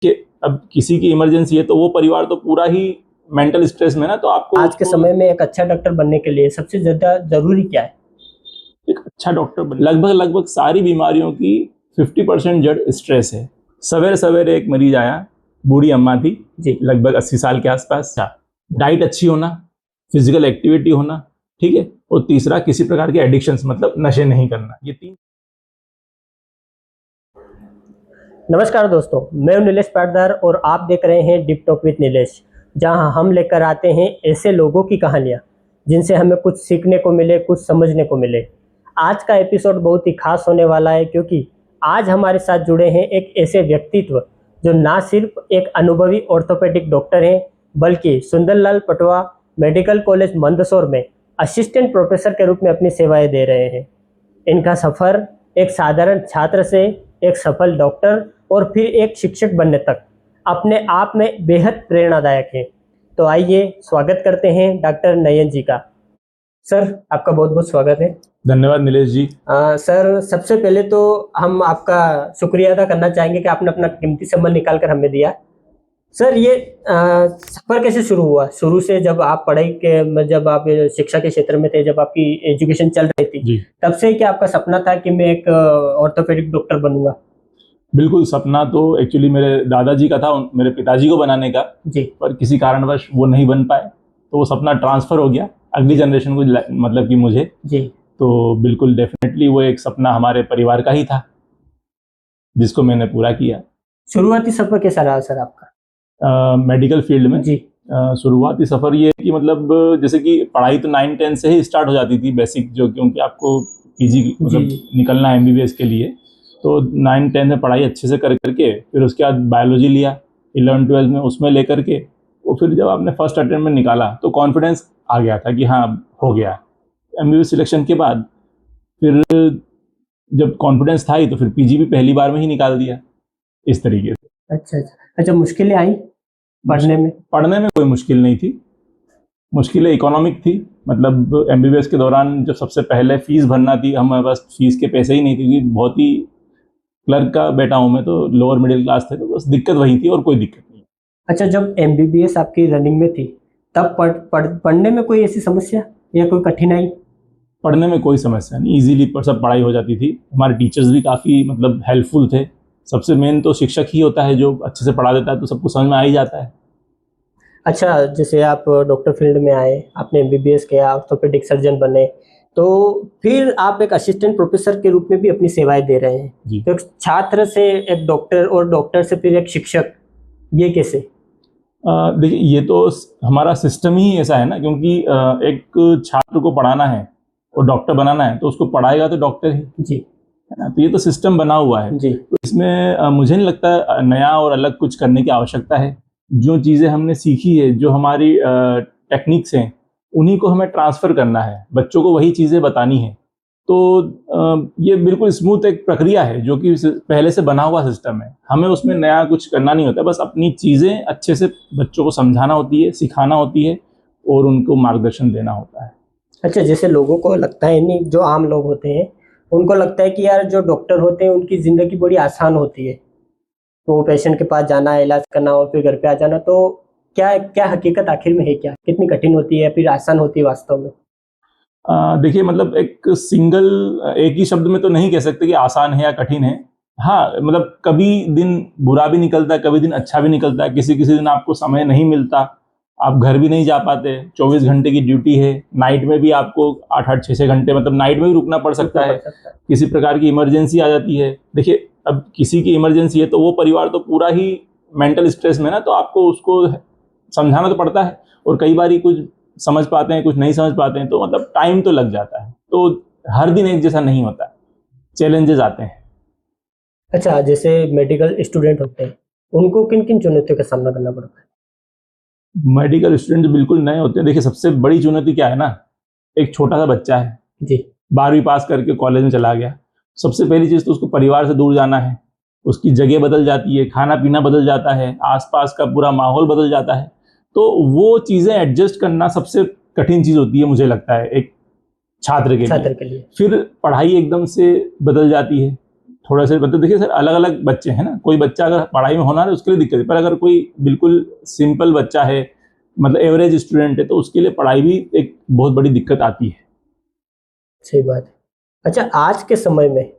कि अब किसी की इमरजेंसी है तो वो परिवार तो पूरा ही मेंटल स्ट्रेस में ना, तो आपको आज के समय में एक अच्छा डॉक्टर बनने के लिए सबसे ज्यादा जरूरी क्या है? एक अच्छा डॉक्टर बन, लगभग सारी बीमारियों की 50% जड़ स्ट्रेस है। सवेरे सवेरे एक मरीज आया, बूढ़ी अम्मा थी जी। लगभग 80 साल के आसपास। डाइट अच्छी होना, फिजिकल एक्टिविटी होना, ठीक है, और तीसरा किसी प्रकार के एडिक्शंस मतलब नशे नहीं करना। ये तीन। नमस्कार दोस्तों, मैं हूं नीलेश पाटदार और आप देख रहे हैं डीप टॉक विद नीलेश, जहां हम लेकर आते हैं ऐसे लोगों की कहानियां जिनसे हमें कुछ सीखने को मिले, कुछ समझने को मिले। आज का एपिसोड बहुत ही खास होने वाला है क्योंकि आज हमारे साथ जुड़े हैं एक ऐसे व्यक्तित्व जो ना सिर्फ एक अनुभवी ऑर्थोपेडिक डॉक्टर हैं, बल्कि सुंदरलाल पटवा मेडिकल कॉलेज मंदसौर में असिस्टेंट प्रोफेसर के रूप में अपनी सेवाएं दे रहे हैं। इनका सफ़र एक साधारण छात्र से एक सफल डॉक्टर और फिर एक शिक्षक बनने तक अपने आप में बेहद प्रेरणादायक है। तो आइए स्वागत करते हैं डॉक्टर नयन जी का। सर, आपका बहुत बहुत स्वागत है। धन्यवाद नीलेश जी। सर, सबसे पहले तो हम आपका शुक्रिया अदा करना चाहेंगे कि आपने अपना कीमती समय निकाल कर हमें दिया। सर, ये सफ़र कैसे शुरू हुआ? शुरू से जब आप पढ़ाई के जब आप शिक्षा के क्षेत्र में थे, जब आपकी एजुकेशन चल रही थी, तब से क्या आपका सपना था कि मैं एक ऑर्थोपेडिक डॉक्टर बनूंगा? बिल्कुल, सपना तो एक्चुअली मेरे दादाजी का था, मेरे पिताजी को बनाने का जी। पर किसी कारणवश वो नहीं बन पाए, तो वो सपना ट्रांसफ़र हो गया अगली जनरेशन को, मतलब कि मुझे। जी। तो बिल्कुल डेफिनेटली वो एक सपना हमारे परिवार का ही था जिसको मैंने पूरा किया। शुरुआती सफर कैसा रहा सर आपका? मेडिकल फील्ड में जी। शुरुआती सफ़र ये है कि मतलब जैसे कि पढ़ाई तो 9-10 से ही स्टार्ट हो जाती थी, बेसिक जो, क्योंकि आपको पीजी मतलब निकलना है एमबीबीएस के लिए, तो 9-10 में पढ़ाई अच्छे से कर करके फिर उसके बाद बायोलॉजी लिया 11-12 में, उसमें लेकर के वो फिर जब आपने फर्स्ट अटेम्प्ट में निकाला तो कॉन्फिडेंस आ गया था कि हाँ हो गया। एमबीबीएस सिलेक्शन के बाद फिर जब कॉन्फिडेंस था ही तो फिर पीजी भी पहली बार में ही निकाल दिया, इस तरीके से। अच्छा, मुश्किलें आई पढ़ने में? पढ़ने में कोई मुश्किल नहीं थी, मुश्किलें इकोनॉमिक थी। मतलब एमबीबीएस के दौरान जब सबसे पहले फ़ीस भरना थी, हमारे पास फ़ीस के पैसे ही नहीं थे क्योंकि बहुत ही क्लर्क का बेटा हूँ मैं, तो लोअर मिडिल क्लास थे, तो बस दिक्कत वही थी और कोई दिक्कत नहीं। अच्छा, जब एमबीबीएस आपकी रनिंग में थी तब पढ़ने में कोई ऐसी समस्या या कोई कठिनाई? पढ़ने में कोई समस्या नहीं, इजीली सब पढ़ाई हो जाती थी। हमारे टीचर्स भी काफ़ी मतलब हेल्पफुल थे। सबसे मेन तो शिक्षक ही होता है जो अच्छे से पढ़ा देता है, तो सबको समझ में आ ही जाता है। अच्छा, जैसे आप डॉक्टर फील्ड में आए, आपने एमबीबीएस किया, ऑर्थोपेडिक सर्जन बने, तो फिर आप एक असिस्टेंट प्रोफेसर के रूप में भी अपनी सेवाएं दे रहे हैं। तो एक छात्र से एक डॉक्टर और डॉक्टर से फिर एक शिक्षक, ये कैसे? देखिए, ये तो हमारा सिस्टम ही ऐसा है ना, क्योंकि एक छात्र को पढ़ाना है और डॉक्टर बनाना है तो उसको पढ़ाएगा तो डॉक्टर ही, जी, है ना। तो ये तो सिस्टम बना हुआ है जी। तो इसमें मुझे नहीं लगता नया और अलग कुछ करने की आवश्यकता है। जो चीज़ें हमने सीखी है, जो हमारी टेक्निक्स हैं, उन्हीं को हमें ट्रांसफ़र करना है, बच्चों को वही चीज़ें बतानी है। तो ये बिल्कुल स्मूथ एक प्रक्रिया है जो कि पहले से बना हुआ सिस्टम है, हमें उसमें नया कुछ करना नहीं होता, बस अपनी चीज़ें अच्छे से बच्चों को समझाना होती है, सिखाना होती है और उनको मार्गदर्शन देना होता है। अच्छा, जैसे लोगों को लगता है, नहीं, जो आम लोग होते हैं उनको लगता है कि यार जो डॉक्टर होते हैं उनकी ज़िंदगी बड़ी आसान होती है, तो पेशेंट के पास जाना, इलाज करना और फिर घर पे आ जाना। तो क्या क्या हकीकत आखिर में है क्या? कितनी कठिन होती है फिर आसान होती है वास्तव में? देखिए, मतलब एक ही शब्द में तो नहीं कह सकते कि आसान है या कठिन है। हाँ, मतलब कभी दिन बुरा भी निकलता है, कभी दिन अच्छा भी निकलता है, किसी किसी दिन आपको समय नहीं मिलता, आप घर भी नहीं जा पाते, 24 घंटे की ड्यूटी है, नाइट में भी आपको 8-8, 6-6 घंटे मतलब नाइट में भी रुकना पड़ सकता है, किसी प्रकार की इमरजेंसी आ जाती है। देखिए, अब किसी की इमरजेंसी है तो वो परिवार तो पूरा ही मेंटल स्ट्रेस में ना, तो आपको उसको समझाना तो पड़ता है और कई बार कुछ समझ पाते हैं, कुछ नहीं समझ पाते हैं, तो मतलब टाइम तो लग जाता है। तो हर दिन एक जैसा नहीं होता, चैलेंजेस आते हैं। अच्छा, जैसे मेडिकल स्टूडेंट होते हैं, उनको किन किन चुनौतियों का सामना करना पड़ता है? मेडिकल स्टूडेंट बिल्कुल नए होते हैं। देखिए, सबसे बड़ी चुनौती क्या है ना, एक छोटा सा बच्चा है, जी। 12वीं पास करके कॉलेज में चला गया, सबसे पहली चीज़ तो उसको परिवार से दूर जाना है, उसकी जगह बदल जाती है, खाना पीना बदल जाता है, आसपास का पूरा माहौल बदल जाता है, तो वो चीज़ें एडजस्ट करना सबसे कठिन चीज़ होती है मुझे लगता है एक छात्र के लिए। फिर पढ़ाई एकदम से बदल जाती है, थोड़ा से मतलब देखिए सर, अलग अलग बच्चे हैं ना, कोई बच्चा अगर पढ़ाई में होना है उसके लिए दिक्कत है, पर अगर कोई बिल्कुल सिंपल बच्चा है, मतलब एवरेज स्टूडेंट है, तो उसके लिए पढ़ाई भी एक बहुत बड़ी दिक्कत आती है। सही बात है। अच्छा, आज के समय में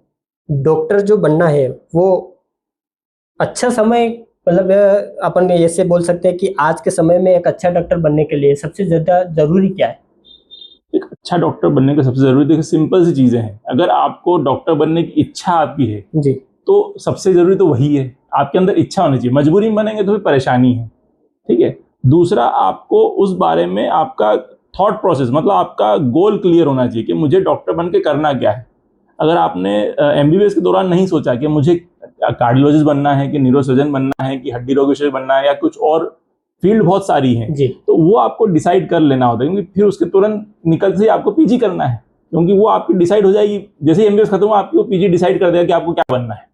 डॉक्टर जो बनना है वो अच्छा समय, मतलब अपन ऐसे बोल सकते हैं कि आज के समय में एक अच्छा डॉक्टर बनने के लिए सबसे ज़्यादा ज़रूरी क्या है? एक अच्छा डॉक्टर बनने का सबसे जरूरी, देखिए सिंपल सी चीजें हैं। अगर आपको डॉक्टर बनने की इच्छा आपकी है जी। तो सबसे जरूरी तो वही है, आपके अंदर इच्छा होनी चाहिए। मजबूरी में बनेंगे तो फिर परेशानी है, ठीक है। दूसरा, आपको उस बारे में आपका थॉट प्रोसेस, मतलब आपका गोल क्लियर होना चाहिए कि मुझे डॉक्टर बन के करना क्या है। अगर आपने एमबीबीएस के दौरान नहीं सोचा कि मुझे कार्डियोलॉजिस्ट बनना है, कि न्यूरोसर्जन बनना है, कि हड्डी रोग विशेषज्ञ बनना है, या कुछ और फील्ड बहुत सारी हैं, जी। तो वो आपको डिसाइड कर लेना होता है, क्योंकि फिर उसके तुरंत निकलते ही आपको पीजी करना है, क्योंकि वो आपकी डिसाइड हो जाएगी। जैसे ही एमबीबीएस खत्म हुआ, आपकी वो पीजी डिसाइड कर देगा कि आपको क्या बनना है।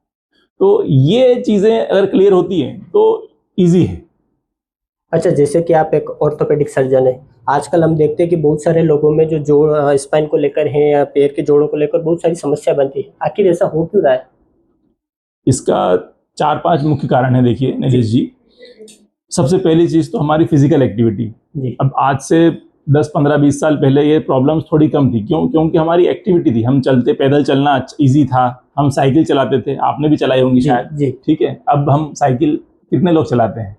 तो ये चीजें अगर क्लियर होती हैं तो ईजी है। अच्छा, जैसे कि आप एक ऑर्थोपेडिक सर्जन है, आजकल हम देखते हैं कि बहुत सारे लोगों में जो जोड़ स्पाइन को लेकर है या पैर के जोड़ों को लेकर बहुत सारी समस्या बनती है, आखिर ऐसा हो क्यों रहा है? इसका 4-5 मुख्य कारण है। देखिए नीलेश जी, सबसे पहली चीज तो हमारी फिजिकल एक्टिविटी। जी। अब आज से 10-15-20 साल पहले ये प्रॉब्लम्स थोड़ी कम थी। क्यों? क्योंकि हमारी एक्टिविटी थी, हम चलते, पैदल चलना ईजी था, हम साइकिल चलाते थे, आपने भी चलाई होंगी जी। शायद, जी। ठीक है। अब हम साइकिल कितने लोग चलाते हैं,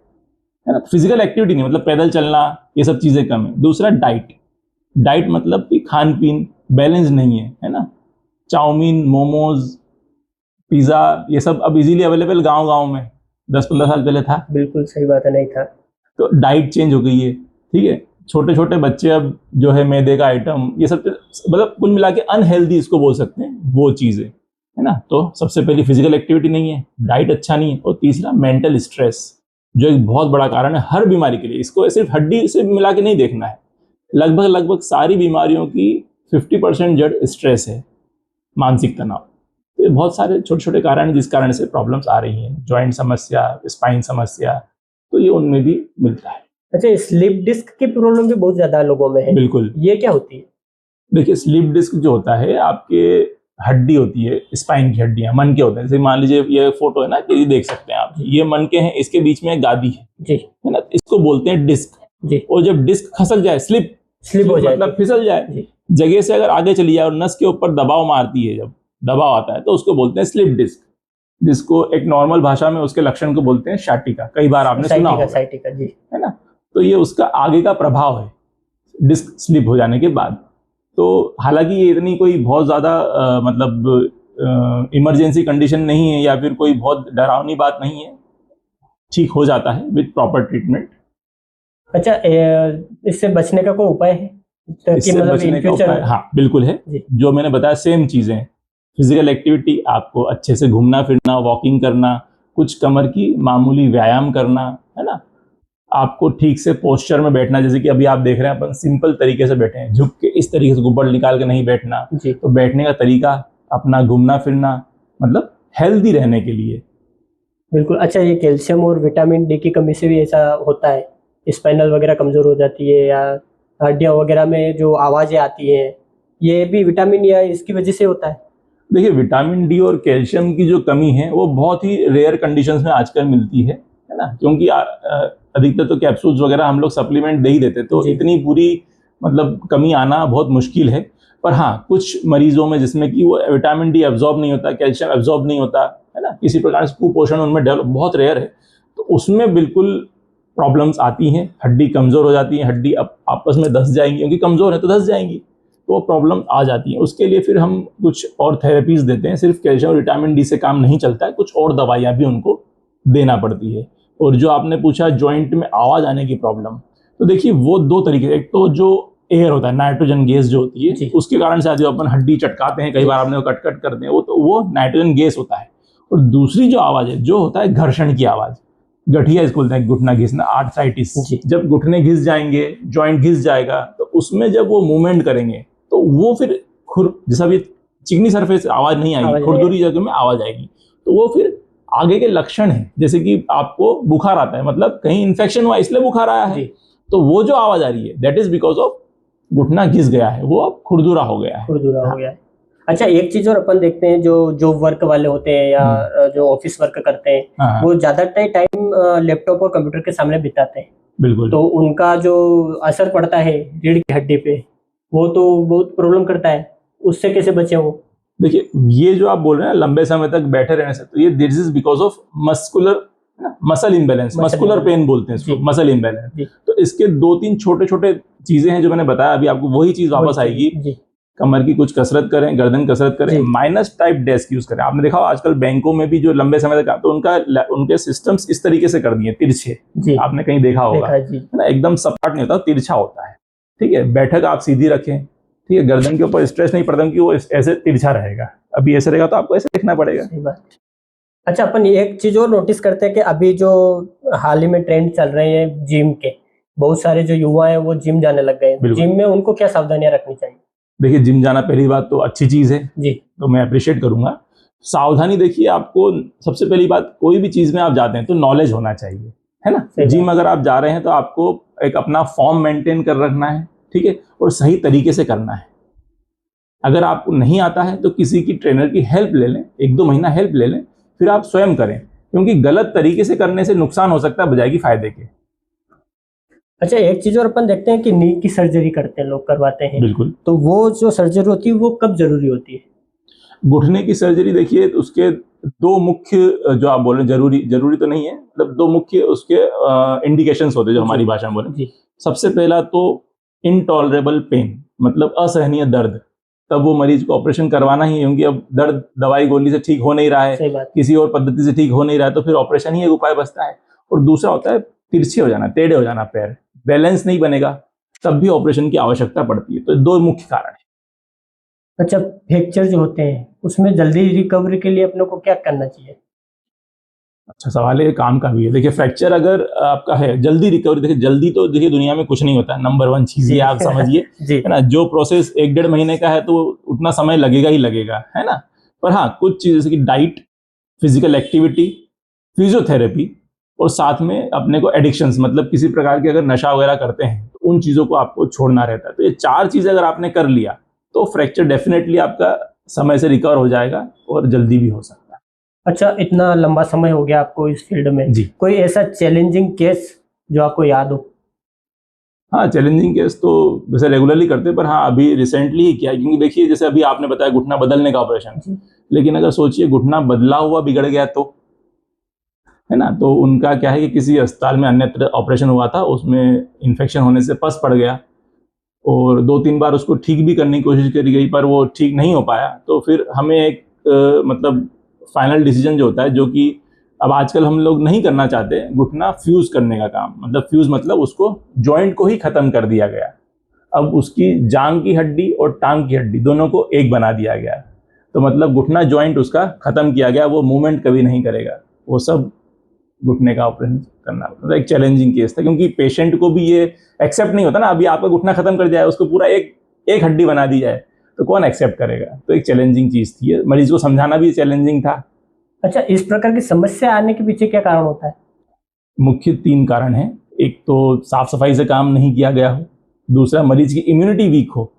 है ना। फिजिकल एक्टिविटी नहीं, मतलब पैदल चलना, ये सब चीजें कम है। दूसरा, डाइट। डाइट मतलब कि खान पीन बैलेंस नहीं है ना। चाउमीन, मोमोज, पिज्जा, ये सब अब इजीली अवेलेबल गांव गांव में, 10-15 साल पहले था। बिल्कुल सही बात है, नहीं था। तो डाइट चेंज हो गई है, ठीक है। छोटे छोटे बच्चे अब जो है मैदे का आइटम, ये सब मतलब कुल मिला के अनहेल्दी इसको बोल सकते हैं, वो चीजें, है ना। तो सबसे पहली फिजिकल एक्टिविटी नहीं है, डाइट अच्छा नहीं है, और तीसरा मेंटल स्ट्रेस, जो एक बहुत बड़ा कारण है हर बीमारी के लिए। इसको सिर्फ हड्डी से मिला के नहीं देखना है, लगभग लगभग सारी बीमारियों की 50% जड़ स्ट्रेस है, मानसिक तनाव। तो ये बहुत सारे छोटे छोटे कारण हैं जिस कारण से प्रॉब्लम्स आ रही हैं, जॉइंट समस्या, स्पाइन समस्या, तो ये उनमें भी मिलता है। अच्छा, स्लिप डिस्क की प्रॉब्लम भी बहुत ज्यादा लोगों में है, बिल्कुल। ये क्या होती है? देखिए स्लीप डिस्क जो होता है, आपके हड्डी होती है, स्पाइन की हड्डियां मन के होते हैं। जैसे मान लीजिए ये फोटो है ना, कि ये देख सकते हैं आप, ये मन के हैं, इसके बीच में एक गादी है जी। है ना, इसको बोलते हैं डिस्क। जी। और जब डिस्क खसक जाए, स्लिप हो जाए, मतलब फिसल जाए, जी। जगह से अगर आगे चली जाए और नस के ऊपर दबाव मारती है, जब दबाव आता है तो उसको बोलते हैं स्लिप डिस्क, जिसको एक नॉर्मल भाषा में उसके लक्षण को बोलते हैं शाटिका। कई बार आपने सुना होगा, साइटिका, जी। है ना। तो ये उसका आगे का प्रभाव है डिस्क स्लिप हो जाने के बाद। तो हालांकि ये इतनी कोई बहुत ज़्यादा मतलब इमरजेंसी कंडीशन नहीं है, या फिर कोई बहुत डरावनी बात नहीं है, ठीक हो जाता है विद प्रॉपर ट्रीटमेंट। अच्छा, इससे बचने का कोई उपाय है ताकि इससे मतलब बचने इन का फ्यूचर? उपाय, हाँ बिल्कुल है। जी। जो मैंने बताया सेम चीज़ें, फिजिकल एक्टिविटी, आपको अच्छे से घूमना फिरना, वॉकिंग करना, कुछ कमर की मामूली व्यायाम करना, है ना। आपको ठीक से पोस्चर में बैठना, जैसे कि अभी आप देख रहे हैं अपन सिंपल तरीके से बैठे हैं, झुक के, इस तरीके से गुब्बड़ निकाल के नहीं बैठना। जी। तो बैठने का तरीका, अपना घूमना फिरना, मतलब हेल्दी रहने के लिए। बिल्कुल। अच्छा, ये कैल्शियम और विटामिन डी की कमी से भी ऐसा होता है, स्पाइनल वगैरह कमजोर हो जाती है, या हड्डियां वगैरह में जो आवाजें आती हैं, ये भी विटामिन या इसकी वजह से होता है? देखिए विटामिन डी और कैल्शियम की जो कमी है वो बहुत ही रेयर कंडीशंस में आजकल मिलती है ना। क्योंकि अधिकतर तो कैप्सूल्स वगैरह हम लोग सप्लीमेंट दे ही देते, तो इतनी पूरी मतलब कमी आना बहुत मुश्किल है। पर हाँ, कुछ मरीजों में जिसमें कि वो विटामिन डी एब्जॉर्ब नहीं होता, कैल्शियम एब्जॉर्ब नहीं होता, है ना, किसी प्रकार से कुपोषण उनमें डेवलप, बहुत रेयर है, तो उसमें बिल्कुल प्रॉब्लम्स आती हैं। हड्डी कमज़ोर हो जाती है, हड्डी आपस में धंस जाएंगी, क्योंकि कमज़ोर है तो धंस जाएंगी, तो वो प्रॉब्लम आ जाती है। उसके लिए फिर हम कुछ और थेरेपीज देते हैं। सिर्फ कैल्शियम और विटामिन डी से काम नहीं चलता है, कुछ और दवाइयाँ भी उनको देना पड़ती है। और जो आपने पूछा जॉइंट में आवाज़ आने की प्रॉब्लम, तो देखिए वो दो तरीके, एक तो जो एयर होता है, नाइट्रोजन गैस जो होती है, उसके कारण से जो अपन हड्डी चटकाते हैं, कई बार आपने वो कट कट करते हैं, वो नाइट्रोजन गैस होता है। और दूसरी जो आवाज़ है, जो होता है घर्षण की आवाज़, गठिया इसको बोलते हैं, घुटना घिसना, आर्थराइटिस। जब घुटने घिस जाएंगे, जॉइंट घिस जाएगा, तो उसमें जब वो मूवमेंट करेंगे तो वो फिर जैसा भी चिकनी सरफेस आवाज नहीं आएगी, खुरदुरी जगह में आवाज आएगी। तो वो फिर आगे के लक्षण है, जैसे कि आपको बुखार आता है, मतलब कहीं इन्फेक्शन हुआ इसलिए बुखार आया है, तो वो जो आवाज आ रही है दैट इज बिकॉज ऑफ घुटना घिस गया है, वो अब खुरदुरा हो गया है। खुरदुरा हो गया है। अच्छा, एक चीज और अपन देखते हैं, जो वर्क वाले होते हैं या जो ऑफिस वर्क करते हैं, हाँ वो ज्यादातर टाइम लैपटॉप और कंप्यूटर के सामने बिताते हैं, बिल्कुल। तो उनका जो असर पड़ता है रीढ़ की हड्डी पे, वो तो बहुत प्रॉब्लम करता है। उससे कैसे बचे वो? देखिए, ये जो आप बोल रहे हैं लंबे समय तक बैठे रहने से, तो ये this is because of muscle imbalance, muscular pain बोलते हैं इसको, मसल इम्बैलेंस। तो इसके 2-3 छोटे छोटे चीजें हैं जो मैंने बताया अभी आपको, वही चीज वापस आएगी। कमर की कुछ कसरत करें, गर्दन कसरत करें, माइनस टाइप डेस्क यूज करें। आपने देखा आजकल बैंकों में भी जो लंबे समय तक, तो उनके सिस्टम्स इस तरीके से कर दिए तिरछे, आपने कहीं देखा होगा, है ना, एकदम सपाट नहीं होता, तिरछा होता है। ठीक है, बैठक आप सीधी रखें, ठीक है, गर्दन के ऊपर स्ट्रेस नहीं पड़ता कि वो ऐसे तिरछा रहेगा। अभी ऐसे रहेगा तो आपको ऐसे देखना पड़ेगा। अच्छा, अपन एक चीज और नोटिस करते हैं कि अभी जो हाल ही में ट्रेंड चल रहे हैं जिम के, बहुत सारे जो युवा हैं वो जिम जाने लग गए हैं। जिम में उनको क्या सावधानियां रखनी चाहिए? देखिए, जिम जाना पहली बात तो अच्छी चीज है जी, तो मैं अप्रिशिएट करूंगा। सावधानी देखिए, आपको सबसे पहली बात, कोई भी चीज में आप जाते हैं तो नॉलेज होना चाहिए, है ना। जिम अगर आप जा रहे हैं तो आपको एक अपना फॉर्म मेंटेन कर रखना है, ठीक है, और सही तरीके से करना है। अगर आपको नहीं आता है तो किसी की ट्रेनर की हेल्प ले लें, 1-2 महीना हेल्प ले लें, फिर आप स्वयं करें, क्योंकि गलत तरीके से करने से नुकसान हो सकता है बजाय की फायदे के। अच्छा, एक चीज और अपन देखते हैं कि नी की सर्जरी करते हैं लोग, करवाते हैं, बिल्कुल, तो वो जो सर्जरी होती है वो कब जरूरी होती है? घुटने की सर्जरी देखिए, उसके 2 मुख्य, जो आप बोल रहे हैं जरूरी तो नहीं है, मतलब 2 मुख्य उसके इंडिकेशंस होते हैं जो हमारी भाषा में बोले। सबसे पहला तो इनटॉलरेबल पेन, मतलब असहनीय दर्द, तब वो मरीज को ऑपरेशन करवाना ही है, क्योंकि अब दर्द दवाई गोली से ठीक हो नहीं रहा है, किसी और पद्धति से ठीक हो नहीं रहा है, तो फिर ऑपरेशन ही एक उपाय बचता है। और दूसरा होता है तिरछे हो जाना, टेढ़े हो जाना, पैर बैलेंस नहीं बनेगा, तब भी ऑपरेशन की आवश्यकता पड़ती है। तो 2 मुख्य कारण है। अच्छा, फ्रैक्चर जो होते हैं उसमें जल्दी रिकवरी के लिए अपने को क्या करना चाहिए? अच्छा सवाल है, काम का भी है। देखिए, फ्रैक्चर अगर आपका है, जल्दी रिकवरी, देखिए जल्दी तो देखिए दुनिया में कुछ नहीं होता है, नंबर 1 चीज ये आप समझिए, है ना। जो प्रोसेस 1-1.5 महीने का है तो उतना समय लगेगा ही लगेगा, है ना। पर हाँ, कुछ चीज जैसे कि डाइट, फिजिकल एक्टिविटी, फिजियोथेरेपी, और साथ में अपने को एडिक्शंस, मतलब किसी प्रकार के अगर नशा वगैरह करते हैं तो उन चीजों को आपको छोड़ना रहता है। तो ये 4 चीजें अगर आपने कर लिया तो फ्रैक्चर डेफिनेटली आपका समय से रिकवर हो जाएगा और जल्दी भी हो सकता है। अच्छा, इतना लंबा समय हो गया आपको इस फील्ड में, जी, कोई ऐसा चैलेंजिंग केस जो आपको याद हो? हाँ, चैलेंजिंग केस तो वैसे रेगुलरली करते हैं, पर हाँ अभी रिसेंटली ही किया है। क्योंकि देखिए, जैसे अभी आपने बताया घुटना बदलने का ऑपरेशन, लेकिन अगर सोचिए घुटना बदला हुआ बिगड़ गया तो, है ना, तो उनका क्या है कि किसी अस्पताल में अन्यत्र ऑपरेशन हुआ था, उसमें इन्फेक्शन होने से पस पड़ गया, और 2-3 बार उसको ठीक भी करने की कोशिश करी गई, पर वो ठीक नहीं हो पाया। तो फिर हमें एक मतलब फाइनल डिसीजन जो होता है, जो कि अब आजकल हम लोग नहीं करना चाहते, घुटना फ्यूज करने का काम, मतलब फ्यूज मतलब उसको जॉइंट को ही खत्म कर दिया गया। अब उसकी जांग की हड्डी और टांग की हड्डी दोनों को एक बना दिया गया। तो मतलब घुटना जॉइंट उसका खत्म किया गया, वो मूवमेंट कभी नहीं करेगा। वो सब घुटने का ऑपरेशन करना मतलब एक चैलेंजिंग केस था, क्योंकि पेशेंट को भी ये एक्सेप्ट नहीं होता ना, अभी आपका घुटना खत्म कर दिया है, उसको पूरा एक हड्डी बना दी जाए तो कौन एक्सेप्ट करेगा। तो एक चैलेंजिंग चीज थी, मरीज को समझाना भी चैलेंजिंग था। अच्छा, इस प्रकार की समस्या आने के पीछे क्या कारण होता है? मुख्य 3 कारण हैं। एक तो साफ सफाई से काम नहीं किया गया हो, दूसरा मरीज की इम्यूनिटी वीक हो,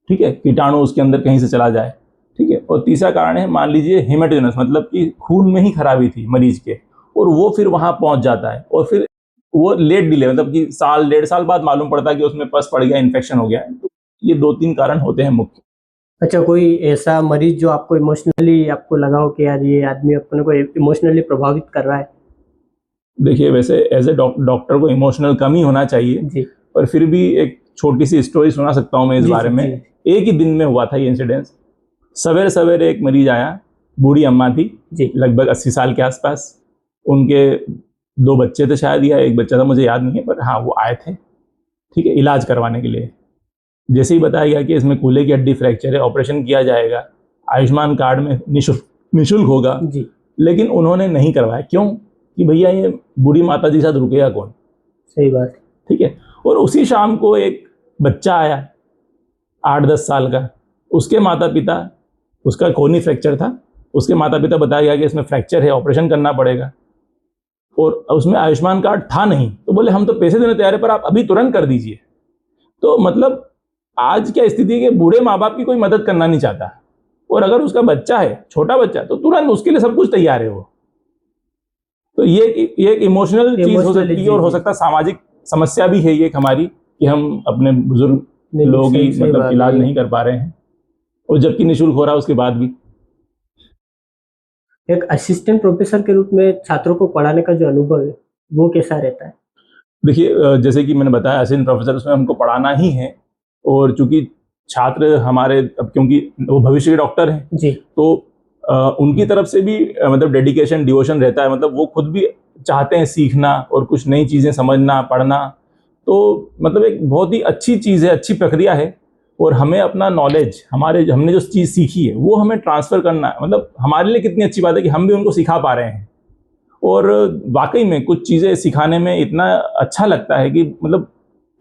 ठीक है, कीटाणु उसके अंदर कहीं से चला जाए, ठीक है, और तीसरा कारण है, मान लीजिए हेमेटोजेनस, मतलब कि खून में ही खराबी थी मरीज के, और वो फिर वहां पहुंच जाता है, और फिर वो लेट डिले, मतलब कि 1-1.5 साल बाद मालूम पड़ता है कि उसमें पस पड़ गया, इन्फेक्शन हो गया है। तो ये 2-3 कारण होते हैं मुख्य। अच्छा, कोई ऐसा मरीज जो आपको इमोशनली आपको लगा हो कि यार ये आदमी अपने को इमोशनली प्रभावित कर रहा है? देखिए, वैसे एज ए डॉक्टर को इमोशनल कम ही होना चाहिए जी, पर फिर भी एक छोटी सी स्टोरी सुना सकता हूँ मैं इस बारे में। एक ही दिन में हुआ था ये इंसिडेंस। सवेरे सवेरे एक मरीज आया, बूढ़ी अम्मा थी जी, लगभग 80 साल के आसपास। उनके 2 बच्चे थे शायद, या एक बच्चा था, मुझे याद नहीं है, पर हाँ वो आए थे, ठीक है, इलाज करवाने के लिए। जैसे ही बताया गया कि इसमें कूल्हे की हड्डी फ्रैक्चर है, ऑपरेशन किया जाएगा, आयुष्मान कार्ड में निःशुल्क होगा जी, लेकिन उन्होंने नहीं करवाया। क्यों? कि भैया ये बूढ़ी माता जी के साथ रुकेगा कौन। सही बात, ठीक है। और उसी शाम को एक बच्चा आया 8-10 साल का, उसके माता पिता, उसका कोहनी फ्रैक्चर था, उसके माता पिता बताया गया कि इसमें फ्रैक्चर है, ऑपरेशन करना पड़ेगा, और उसमें आयुष्मान कार्ड था नहीं। तो बोले हम तो पैसे देने तैयार है, पर आप अभी तुरंत कर दीजिए। तो मतलब आज क्या स्थिति है कि बूढ़े माँ बाप की कोई मदद करना नहीं चाहता, और अगर उसका बच्चा है, छोटा बच्चा, तो तुरंत उसके लिए सब कुछ तैयार है वो। तो ये एक इमोशनल चीज हो सकती है और हो सकता है सामाजिक समस्या भी है ये हमारी, कि हम अपने बुजुर्ग लोगों की मतलब इलाज नहीं कर पा रहे हैं, और जबकि निःशुल्क हो रहा है उसके बाद भी। एक असिस्टेंट प्रोफेसर के रूप में छात्रों को पढ़ाने का जो अनुभव है वो कैसा रहता है? देखिए, जैसे कि मैंने बताया असिस्टेंट प्रोफेसर, उसमें हमको पढ़ाना ही है, और चूंकि छात्र हमारे अब क्योंकि वो भविष्य के डॉक्टर हैं जी, तो उनकी तरफ से भी मतलब डेडिकेशन डिवोशन रहता है, मतलब वो खुद भी चाहते हैं सीखना और कुछ नई चीज़ें समझना पढ़ना। तो मतलब एक बहुत ही अच्छी चीज़ है, अच्छी प्रक्रिया है, और हमें अपना नॉलेज, हमने जो चीज़ सीखी है वो हमें ट्रांसफ़र करना है। मतलब हमारे लिए कितनी अच्छी बात है कि हम भी उनको सिखा पा रहे हैं, और वाकई में कुछ चीज़ें सिखाने में इतना अच्छा लगता है कि मतलब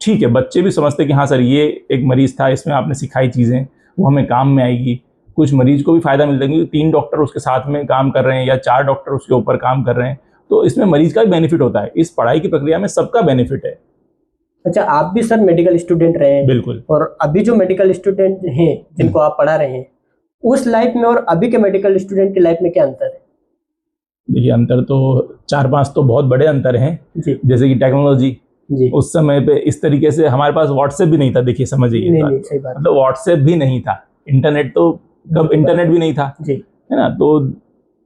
ठीक है, बच्चे भी समझते हैं कि हाँ सर, ये एक मरीज़ था, इसमें आपने सिखाई चीज़ें वो हमें काम में आएगी। कुछ मरीज़ को भी फ़ायदा मिलता है क्योंकि 3 डॉक्टर उसके साथ में काम कर रहे हैं या 4 डॉक्टर उसके ऊपर काम कर रहे हैं, तो इसमें मरीज़ का भी बेनिफिट होता है। इस पढ़ाई की प्रक्रिया में सबका बेनिफिट है। अच्छा, आप भी सर मेडिकल स्टूडेंट रहे हैं, बिल्कुल। और अभी जो मेडिकल स्टूडेंट हैं जिनको आप पढ़ा रहे हैं, उस लाइफ में और अभी के मेडिकल स्टूडेंट की लाइफ में क्या अंतर है? देखिए, अंतर तो 4-5 तो बहुत बड़े अंतर हैं। जी जैसे कि टेक्नोलॉजी, जी, उस समय पे इस तरीके से हमारे पास व्हाट्सएप भी नहीं था। देखिए, समझिए ये नहीं बात। नहीं, सही बात मतलब व्हाट्सएप भी नहीं था, इंटरनेट तो कब इंटरनेट भी नहीं था, जी है ना? तो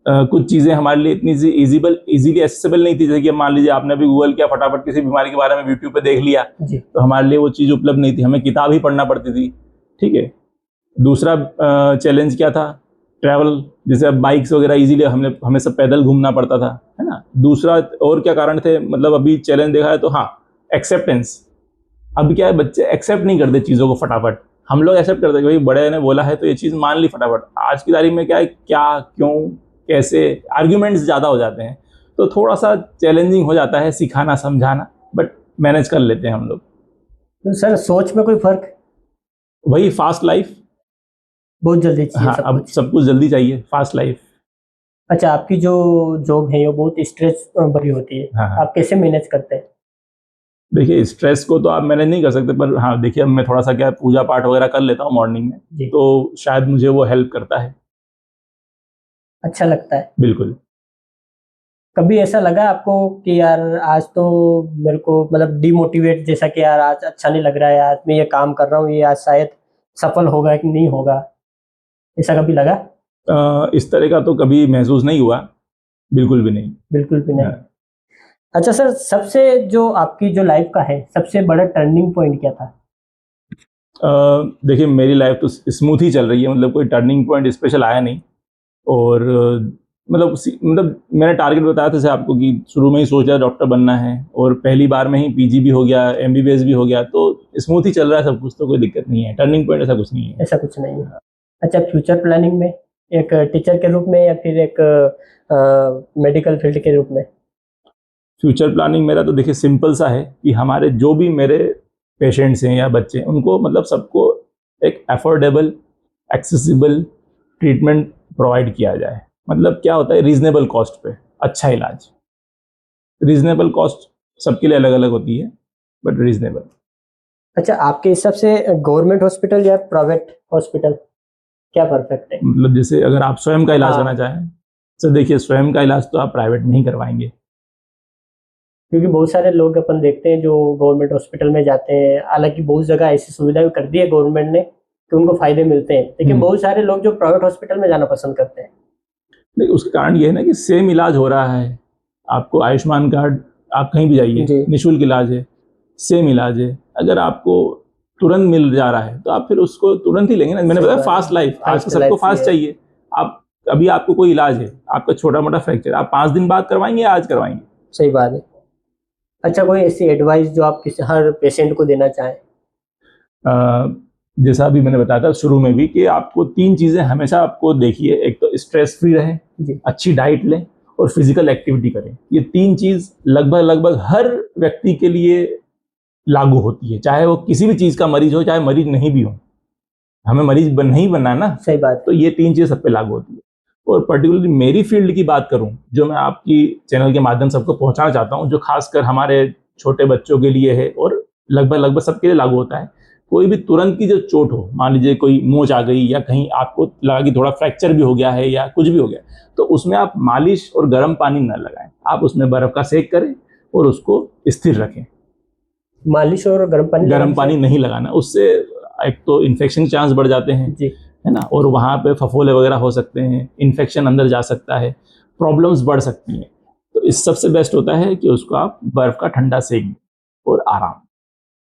कुछ चीज़ें हमारे लिए इतनी इजीली एक्सेसिबल नहीं थी। जैसे कि मान लीजिए आपने अभी गूगल किया, फटाफट किसी बीमारी के बारे में यूट्यूब पे देख लिया, जी, तो हमारे लिए वो चीज़ उपलब्ध नहीं थी, हमें किताब ही पढ़ना पड़ती थी। ठीक है। दूसरा चैलेंज क्या था? ट्रैवल। जैसे अब बाइक्स वगैरह इजीली हमें सब पैदल घूमना पड़ता था, है ना? दूसरा और क्या कारण थे, मतलब अभी चैलेंज देखा है तो हाँ, एक्सेप्टेंस। अब क्या है, बच्चे एक्सेप्ट नहीं करते चीज़ों को फटाफट। हम लोग एक्सेप्ट करते हैं कि भाई बड़े ने बोला है तो ये चीज़ मान ली फटाफट। आज की तारीख में क्या है, क्या, क्यों, कैसे, आर्ग्यूमेंट्स ज़्यादा हो जाते हैं, तो थोड़ा सा चैलेंजिंग हो जाता है सिखाना समझाना, बट मैनेज कर लेते हैं हम लोग। तो सर सोच में कोई फर्क? वही फास्ट लाइफ। बहुत जल्दी चाहिए हाँ, सब अब कुछ। सब कुछ जल्दी चाहिए, फास्ट लाइफ। अच्छा, आपकी जो जॉब है वो बहुत स्ट्रेस भरी होती है, हाँ, हाँ। आप कैसे मैनेज करते हैं? देखिए, स्ट्रेस को तो आप मैनेज नहीं कर सकते, पर हाँ देखिए, अब मैं थोड़ा सा क्या पूजा पाठ वगैरह कर लेता हूँ मॉर्निंग में, जी, तो शायद मुझे वो हेल्प करता है। अच्छा लगता है। बिल्कुल। कभी ऐसा लगा आपको कि यार आज तो मेरे को मतलब डिमोटिवेट जैसा कि यार आज अच्छा नहीं लग रहा है, आज मैं ये काम कर रहा हूँ, ये आज शायद सफल होगा कि नहीं होगा, ऐसा कभी लगा? इस तरह का तो कभी महसूस नहीं हुआ, बिल्कुल भी नहीं। बिल्कुल भी नहीं। हाँ। अच्छा सर, सबसे जो आपकी जो लाइफ का है सबसे बड़ा टर्निंग पॉइंट क्या था? देखिए, मेरी लाइफ तो स्मूथ ही चल रही है, मतलब कोई टर्निंग पॉइंट स्पेशल आया नहीं। और मतलब मैंने टारगेट बताया था जैसे आपको कि शुरू में ही सोच लिया डॉक्टर बनना है, और पहली बार में ही पीजी भी हो गया, एमबीबीएस भी हो गया, तो स्मूथ ही चल रहा है सब कुछ, तो कोई दिक्कत नहीं है। टर्निंग पॉइंट ऐसा कुछ नहीं है। ऐसा कुछ नहीं है। अच्छा, फ्यूचर प्लानिंग में एक टीचर के रूप में या फिर एक मेडिकल फील्ड के रूप में? फ्यूचर प्लानिंग मेरा तो देखिए सिंपल सा है कि हमारे जो भी मेरे पेशेंट्स हैं या बच्चे हैं, उनको मतलब सबको एक अफोर्डेबल, एक्सेसिबल ट्रीटमेंट प्रोवाइड किया जाए। मतलब क्या होता है, रीजनेबल कॉस्ट पे अच्छा इलाज। रीजनेबल कॉस्ट सबके लिए अलग अलग होती है, बट रीजनेबल। अच्छा, आपके हिसाब से गवर्नमेंट हॉस्पिटल या प्राइवेट हॉस्पिटल क्या परफेक्ट है? मतलब जैसे अगर आप स्वयं का इलाज हाँ। करना चाहें, तो देखिए स्वयं का इलाज तो आप प्राइवेट नहीं करवाएंगे। क्योंकि बहुत सारे लोग अपन देखते हैं जो गवर्नमेंट हॉस्पिटल में जाते हैं, हालांकि बहुत जगह ऐसी सुविधा भी कर दी है गवर्नमेंट ने कि उनको फायदे मिलते हैं, लेकिन बहुत सारे लोग जो प्राइवेट हॉस्पिटल में जाना पसंद करते हैं। नहीं, उसका कारण ये है ना कि सेम इलाज हो रहा है। आपको आयुष्मान कार्ड, आप कहीं भी जाइए, जी, निःशुल्क इलाज है, सेम इलाज है। अगर आपको तुरंत मिल जा रहा है तो आप फिर उसको तुरंत ही लेंगे ना। मैंने सही बताया बात फास्ट है। लाइफ, आज फास्ट सबको लाइफ फास्ट है। चाहिए। आप अभी आपको कोई इलाज है, आपका छोटा मोटा फ्रैक्चर, आप 5 दिन बाद करवाएंगे या आज करवाएंगे? सही बात है। अच्छा, कोई ऐसी एडवाइस जो आप किसी हर पेशेंट को देना चाहें? अ, जैसा अभी मैंने बताया था शुरू में भी कि आपको 3 चीज़ें हमेशा आपको देखिए, एक तो स्ट्रेस फ्री रहें, जी, अच्छी डाइट लें और फिजिकल एक्टिविटी करें। ये 3 चीज़ लगभग लगभग हर व्यक्ति के लिए लागू होती है, चाहे वो किसी भी चीज़ का मरीज हो, चाहे मरीज नहीं भी हो। हमें मरीज नहीं बनना है ना, सही बात तो है। ये 3 चीज़ें सब पे लागू होती है। और पर्टिकुलरली मेरी फील्ड की बात करूं, जो मैं आपकी चैनल के माध्यम से सबको पहुंचाना चाहता हूं, जो खासकर हमारे छोटे बच्चों के लिए है और लगभग लगभग सबके लिए लागू होता है, कोई भी तुरंत की जो चोट हो, मान लीजिए कोई मोच आ गई या कहीं आपको लगा कि थोड़ा फ्रैक्चर भी हो गया है या कुछ भी हो गया, तो उसमें आप मालिश और गर्म पानी न लगाएं, आप उसमें बर्फ का सेक करें और उसको स्थिर रखें। मालिश और गर्म पानी नहीं लगाना, उससे एक तो इन्फेक्शन के चांस बढ़ जाते हैं जी, है ना, और वहाँ पे फफोले वगैरह हो सकते हैं, इन्फेक्शन अंदर जा सकता है, प्रॉब्लम्स बढ़ सकती हैं। तो इस सबसे बेस्ट होता है कि उसको आप बर्फ का ठंडा सेक दें और आराम।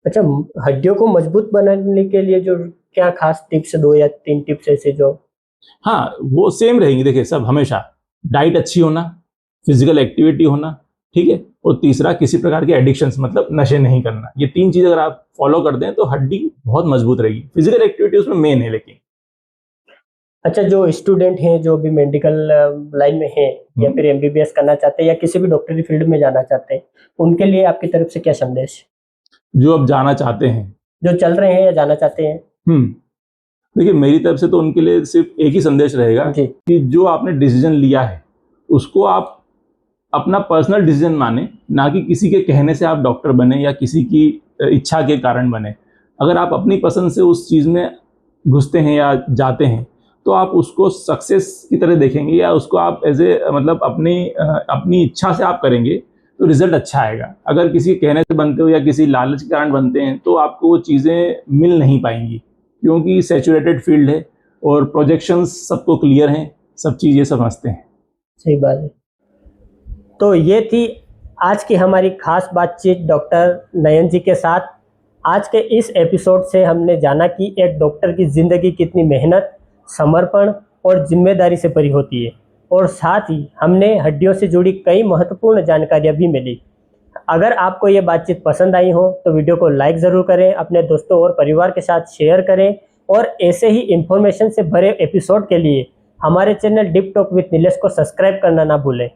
अच्छा, हड्डियों को मजबूत बनाने के लिए जो क्या खास टिप्स, 2 या 3 टिप्स ऐसे जो? हाँ, वो सेम रहेंगी, देखिए सब हमेशा डाइट अच्छी होना, फिजिकल एक्टिविटी होना, ठीक है, और तीसरा किसी प्रकार के एडिक्शंस मतलब नशे नहीं करना। ये 3 चीज़ अगर आप फॉलो कर दें तो हड्डी बहुत मजबूत रहेगी। फिजिकल एक्टिविटी उसमें मेन है लेकिन। अच्छा, जो स्टूडेंट हैं जो भी मेडिकल लाइन में हैं या फिर एमबीबीएस करना चाहते हैं या किसी भी डॉक्टरी फील्ड में जाना चाहते हैं, उनके लिए आपकी तरफ से क्या संदेश? जो अब जाना चाहते हैं, जो चल रहे हैं या जाना चाहते हैं? देखिए मेरी तरफ से तो उनके लिए सिर्फ एक ही संदेश रहेगा जी। कि जो आपने डिसीजन लिया है उसको आप अपना पर्सनल डिसीजन माने, ना कि किसी के कहने से आप डॉक्टर बने या किसी की इच्छा के कारण बने। अगर आप अपनी पसंद से उस चीज़ में घुसते हैं या जाते हैं तो आप उसको सक्सेस की तरह देखेंगे या उसको आप एज ए मतलब अपनी इच्छा से आप करेंगे तो रिजल्ट अच्छा आएगा। अगर किसी के कहने से बनते हो या किसी लालच के कारण बनते हैं तो आपको वो चीज़ें मिल नहीं पाएंगी, क्योंकि सैचुरेटेड फील्ड है और प्रोजेक्शंस सबको क्लियर हैं, सब चीज़ ये समझते हैं। सही बात है। तो ये थी आज की हमारी खास बातचीत डॉक्टर नयन जी के साथ। आज के इस एपिसोड से हमने जाना कि एक डॉक्टर की ज़िंदगी कितनी मेहनत, समर्पण और जिम्मेदारी से भरी होती है, और साथ ही हमने हड्डियों से जुड़ी कई महत्वपूर्ण जानकारियाँ भी मिली। अगर आपको ये बातचीत पसंद आई हो तो वीडियो को लाइक ज़रूर करें, अपने दोस्तों और परिवार के साथ शेयर करें, और ऐसे ही इंफॉर्मेशन से भरे एपिसोड के लिए हमारे channel deep talk with Nilesh को सब्सक्राइब करना ना भूलें।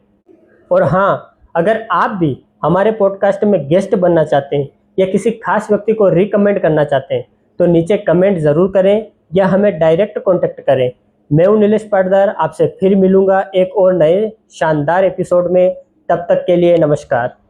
और हाँ, अगर आप भी हमारे पॉडकास्ट में गेस्ट बनना चाहते हैं या किसी खास व्यक्ति को रिकमेंड करना चाहते हैं तो नीचे कमेंट ज़रूर करें या हमें डायरेक्ट कॉन्टेक्ट करें। मैं हूं नीलेश पाटीदार, आपसे फिर मिलूंगा एक और नए शानदार एपिसोड में। तब तक के लिए नमस्कार।